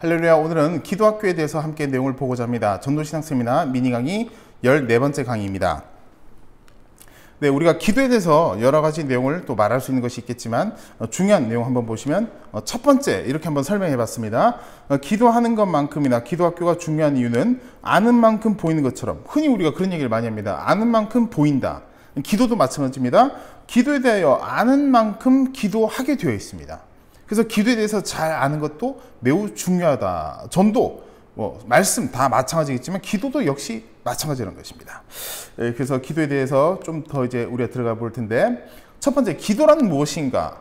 할렐루야. 오늘은 기도학교에 대해서 함께 내용을 보고자 합니다. 전도신앙 세미나 미니 강의 14번째 강의입니다. 네, 우리가 기도에 대해서 여러 가지 내용을 또 말할 수 있는 것이 있겠지만 중요한 내용 한번 보시면 첫 번째 이렇게 한번 설명해 봤습니다. 기도하는 것만큼이나 기도학교가 중요한 이유는 아는 만큼 보이는 것처럼, 흔히 우리가 그런 얘기를 많이 합니다. 아는 만큼 보인다. 기도도 마찬가지입니다. 기도에 대하여 아는 만큼 기도하게 되어 있습니다. 그래서 기도에 대해서 잘 아는 것도 매우 중요하다. 전도, 말씀 다 마찬가지겠지만 기도도 역시 마찬가지라는 것입니다. 그래서 기도에 대해서 좀 더 이제 우리가 들어가 볼 텐데, 첫 번째, 기도란 무엇인가에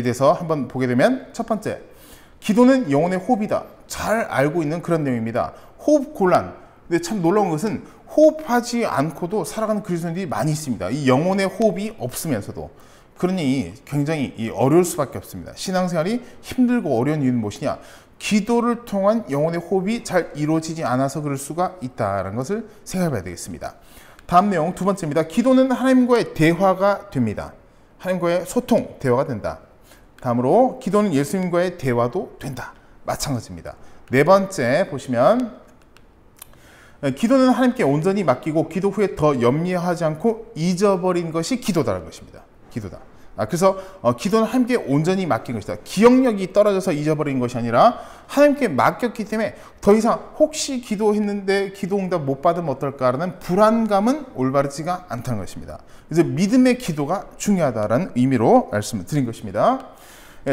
대해서 한번 보게 되면, 첫 번째, 기도는 영혼의 호흡이다. 잘 알고 있는 그런 내용입니다. 호흡 곤란. 근데 참 놀라운 것은 호흡하지 않고도 살아가는 그리스도인들이 많이 있습니다. 이 영혼의 호흡이 없으면서도. 그러니 굉장히 어려울 수밖에 없습니다. 신앙생활이 힘들고 어려운 이유는 무엇이냐? 기도를 통한 영혼의 호흡이 잘 이루어지지 않아서 그럴 수가 있다는 것을 생각해 봐야 되겠습니다. 다음 내용 두 번째입니다. 기도는 하나님과의 대화가 됩니다. 하나님과의 소통, 대화가 된다. 다음으로 기도는 예수님과의 대화도 된다. 마찬가지입니다. 네 번째 보시면, 기도는 하나님께 온전히 맡기고 기도 후에 더 염려하지 않고 잊어버린 것이 기도다라는 것입니다. 기도다. 그래서 기도는 하나님께 온전히 맡긴 것이다. 기억력이 떨어져서 잊어버린 것이 아니라 하나님께 맡겼기 때문에 더 이상 혹시 기도했는데 기도 응답 못 받으면 어떨까라는 불안감은 올바르지가 않다는 것입니다. 그래서 믿음의 기도가 중요하다는 의미로 말씀을 드린 것입니다.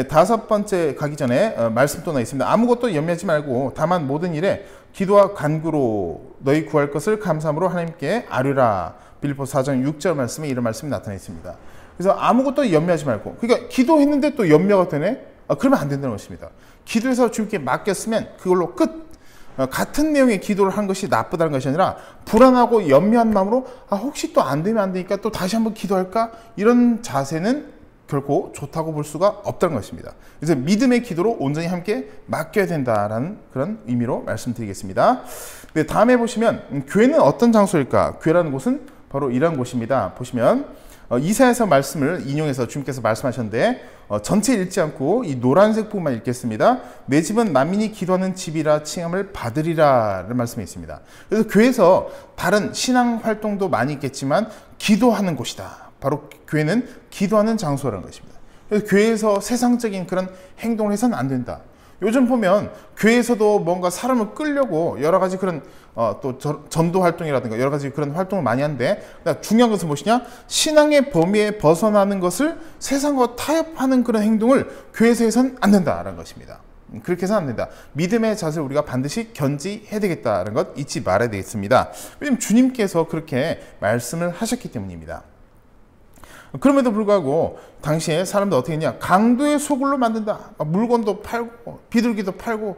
다섯 번째 가기 전에 말씀 또 하나 있습니다. 아무것도 염려하지 말고 다만 모든 일에 기도와 간구로 너희 구할 것을 감사함으로 하나님께 아뢰라. 빌립보서 4장 6절 말씀에 이런 말씀이 나타나 있습니다. 그래서 아무것도 염려하지 말고, 그러니까 기도했는데 또 염려가 되네? 그러면 안 된다는 것입니다. 기도해서 주님께 맡겼으면 그걸로 끝. 같은 내용의 기도를 한 것이 나쁘다는 것이 아니라 불안하고 염려한 마음으로 혹시 또 안 되면 안 되니까 또 다시 한번 기도할까? 이런 자세는 결코 좋다고 볼 수가 없다는 것입니다. 그래서 믿음의 기도로 온전히 함께 맡겨야 된다라는 그런 의미로 말씀드리겠습니다. 네, 다음에 보시면 교회는 어떤 장소일까? 교회라는 곳은 바로 이러한 곳입니다. 보시면 이사야서 말씀을 인용해서 주님께서 말씀하셨는데, 전체 읽지 않고 이 노란색 부분만 읽겠습니다. 내 집은 만민이 기도하는 집이라 칭함을 받으리라 라는 말씀이 있습니다. 그래서 교회에서 다른 신앙 활동도 많이 있겠지만 기도하는 곳이다. 바로 교회는 기도하는 장소라는 것입니다. 그래서 교회에서 세상적인 그런 행동을 해서는 안 된다. 요즘 보면 교회에서도 뭔가 사람을 끌려고 여러 가지 그런 또 전도 활동이라든가 여러 가지 그런 활동을 많이 하는데, 중요한 것은 무엇이냐? 신앙의 범위에 벗어나는 것을 세상과 타협하는 그런 행동을 교회에서 해서는 안 된다라는 것입니다. 그렇게 해서는 안 된다. 믿음의 자세를 우리가 반드시 견지해야 되겠다는 것 잊지 말아야 되겠습니다. 왜냐하면 주님께서 그렇게 말씀을 하셨기 때문입니다. 그럼에도 불구하고 당시에 사람들 어떻게 했냐? 강도의 소굴로 만든다. 물건도 팔고 비둘기도 팔고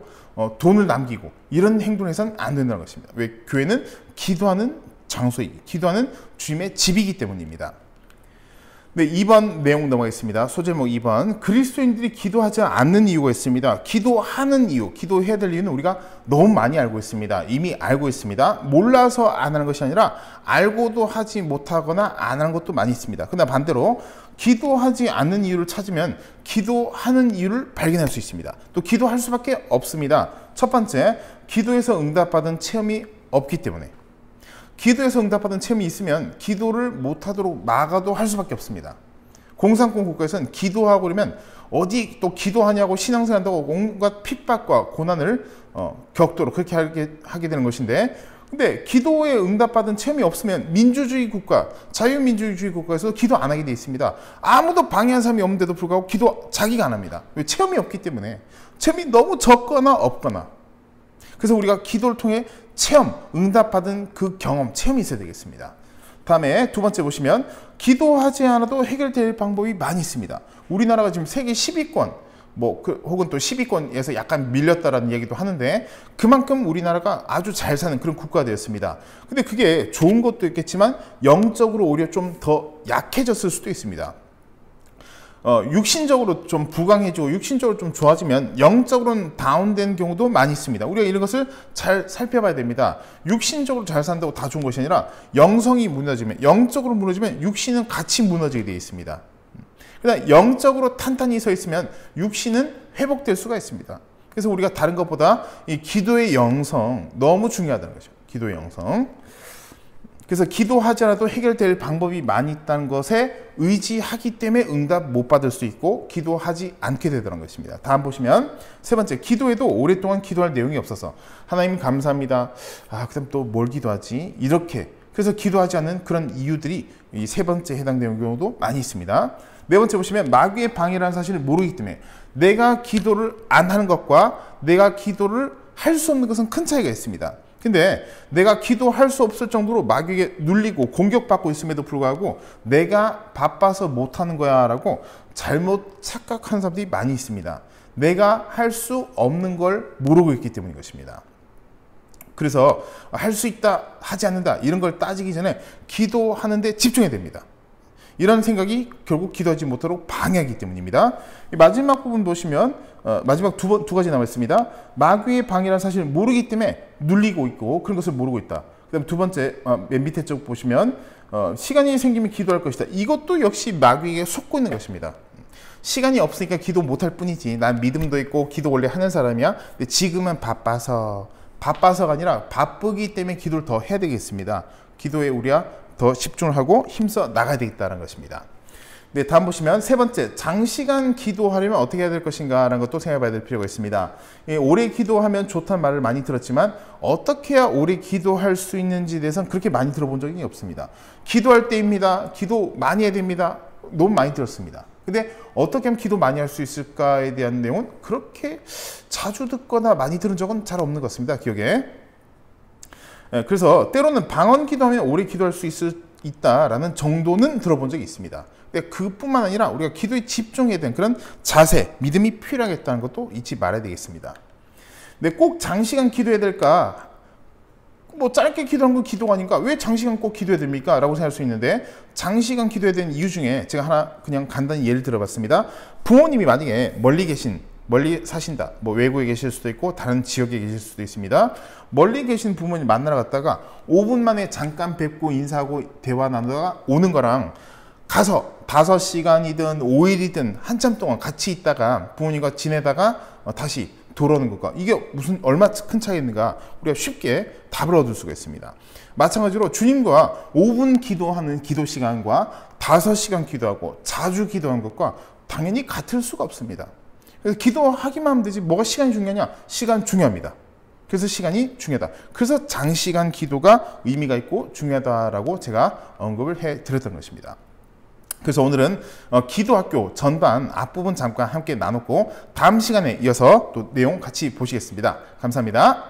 돈을 남기고 이런 행동을 해서는 안 된다는 것입니다. 왜? 교회는 기도하는 장소이기, 기도하는 주님의 집이기 때문입니다. 네, 2번 내용 넘어가겠습니다. 소제목 2번. 그리스도인들이 기도하지 않는 이유가 있습니다. 기도하는 이유, 기도해야 될 이유는 우리가 너무 많이 알고 있습니다. 이미 알고 있습니다. 몰라서 안 하는 것이 아니라 알고도 하지 못하거나 안 하는 것도 많이 있습니다. 그러나 반대로 기도하지 않는 이유를 찾으면 기도하는 이유를 발견할 수 있습니다. 또 기도할 수밖에 없습니다. 첫 번째, 기도에서 응답받은 체험이 없기 때문에. 기도에서 응답받은 체험이 있으면 기도를 못하도록 막아도 할 수밖에 없습니다. 공산권 국가에서는 기도하고 그러면 어디 또 기도하냐고 신앙생활 한다고 온갖 핍박과 고난을 겪도록 그렇게 하게 되는 것인데, 근데 기도에 응답받은 체험이 없으면 민주주의 국가, 자유민주주의 국가에서 기도 안 하게 돼 있습니다. 아무도 방해한 사람이 없는데도 불구하고 기도 자기가 안 합니다. 왜? 체험이 없기 때문에. 체험이 너무 적거나 없거나. 그래서 우리가 기도를 통해 체험, 응답받은 그 경험, 체험이 있어야 되겠습니다. 다음에 두 번째 보시면, 기도하지 않아도 해결될 방법이 많이 있습니다. 우리나라가 지금 세계 10위권, 혹은 또 10위권에서 약간 밀렸다라는 얘기도 하는데, 그만큼 우리나라가 아주 잘 사는 그런 국가가 되었습니다. 근데 그게 좋은 것도 있겠지만 영적으로 오히려 좀 더 약해졌을 수도 있습니다. 육신적으로 좀 부강해지고 육신적으로 좀 좋아지면 영적으로는 다운된 경우도 많이 있습니다. 우리가 이런 것을 잘 살펴봐야 됩니다. 육신적으로 잘 산다고 다 좋은 것이 아니라 영성이 무너지면, 영적으로 무너지면 육신은 같이 무너지게 되어 있습니다. 그러나 영적으로 탄탄히 서 있으면 육신은 회복될 수가 있습니다. 그래서 우리가 다른 것보다 이 기도의 영성 너무 중요하다는 거죠. 기도의 영성. 그래서 기도하지 않아도 해결될 방법이 많이 있다는 것에 의지하기 때문에 응답 못 받을 수 있고 기도하지 않게 되더라는 것입니다. 다음 보시면 세 번째, 기도에도 오랫동안 기도할 내용이 없어서 하나님 감사합니다. 그다음 또 뭘 기도하지? 이렇게 그래서 기도하지 않는 그런 이유들이 이 세 번째 해당되는 경우도 많이 있습니다. 네 번째 보시면 마귀의 방해라는 사실을 모르기 때문에 내가 기도를 안 하는 것과 내가 기도를 할 수 없는 것은 큰 차이가 있습니다. 근데 내가 기도할 수 없을 정도로 마귀에게 눌리고 공격받고 있음에도 불구하고 내가 바빠서 못하는 거야 라고 잘못 착각하는 사람들이 많이 있습니다. 내가 할 수 없는 걸 모르고 있기 때문인 것입니다. 그래서 할 수 있다, 하지 않는다 이런 걸 따지기 전에 기도하는데 집중해야 됩니다. 이런 생각이 결국 기도하지 못하도록 방해하기 때문입니다. 마지막 부분 보시면 마지막 두 가지 남았습니다. 마귀의 방해라는 사실을 모르기 때문에 눌리고 있고 그런 것을 모르고 있다. 그다음 두 번째 맨 밑에 쪽 보시면 시간이 생기면 기도할 것이다. 이것도 역시 마귀에게 속고 있는 것입니다. 시간이 없으니까 기도 못할 뿐이지. 난 믿음도 있고 기도 원래 하는 사람이야. 근데 지금은 바빠서가 아니라 바쁘기 때문에 기도를 더 해야 되겠습니다. 기도에 우리가 더 집중을 하고 힘써 나가야 되겠다는 것입니다. 네, 다음 보시면 세 번째, 장시간 기도하려면 어떻게 해야 될 것인가 라는 것도 생각해 봐야 될 필요가 있습니다. 오래 기도하면 좋다는 말을 많이 들었지만 어떻게 해야 오래 기도할 수 있는지에 대해서는 그렇게 많이 들어본 적이 없습니다. 기도할 때입니다. 기도 많이 해야 됩니다. 너무 많이 들었습니다. 근데 어떻게 하면 기도 많이 할 수 있을까에 대한 내용은 그렇게 자주 듣거나 많이 들은 적은 잘 없는 것 같습니다. 기억에. 그래서 때로는 방언 기도하면 오래 기도할 수 있다라는 정도는 들어본 적이 있습니다. 근데 그뿐만 아니라 우리가 기도에 집중해야 되는 그런 자세, 믿음이 필요하겠다는 것도 잊지 말아야 되겠습니다. 근데 꼭 장시간 기도해야 될까? 뭐 짧게 기도한 건 기도가 아닌가? 왜 장시간 꼭 기도해야 됩니까? 라고 생각할 수 있는데 장시간 기도해야 되는 이유 중에 제가 하나 그냥 간단히 예를 들어봤습니다. 부모님이 만약에 멀리 사신다. 뭐 외국에 계실 수도 있고 다른 지역에 계실 수도 있습니다. 멀리 계신 부모님 만나러 갔다가 5분 만에 잠깐 뵙고 인사하고 대화 나누다가 오는 거랑 가서 5시간이든 5일이든 한참 동안 같이 있다가 부모님과 지내다가 다시 돌아오는 것과 이게 무슨 얼마 큰 차이인가 우리가 쉽게 답을 얻을 수가 있습니다. 마찬가지로 주님과 5분 기도하는 기도 시간과 5시간 기도하고 자주 기도한 것과 당연히 같을 수가 없습니다. 그래서 기도하기만 하면 되지 뭐가 시간이 중요하냐? 시간 중요합니다. 그래서 시간이 중요하다. 그래서 장시간 기도가 의미가 있고 중요하다라고 제가 언급을 해드렸던 것입니다. 그래서 오늘은 기도학교 전반 앞부분 잠깐 함께 나눴고 다음 시간에 이어서 또 내용 같이 보시겠습니다. 감사합니다.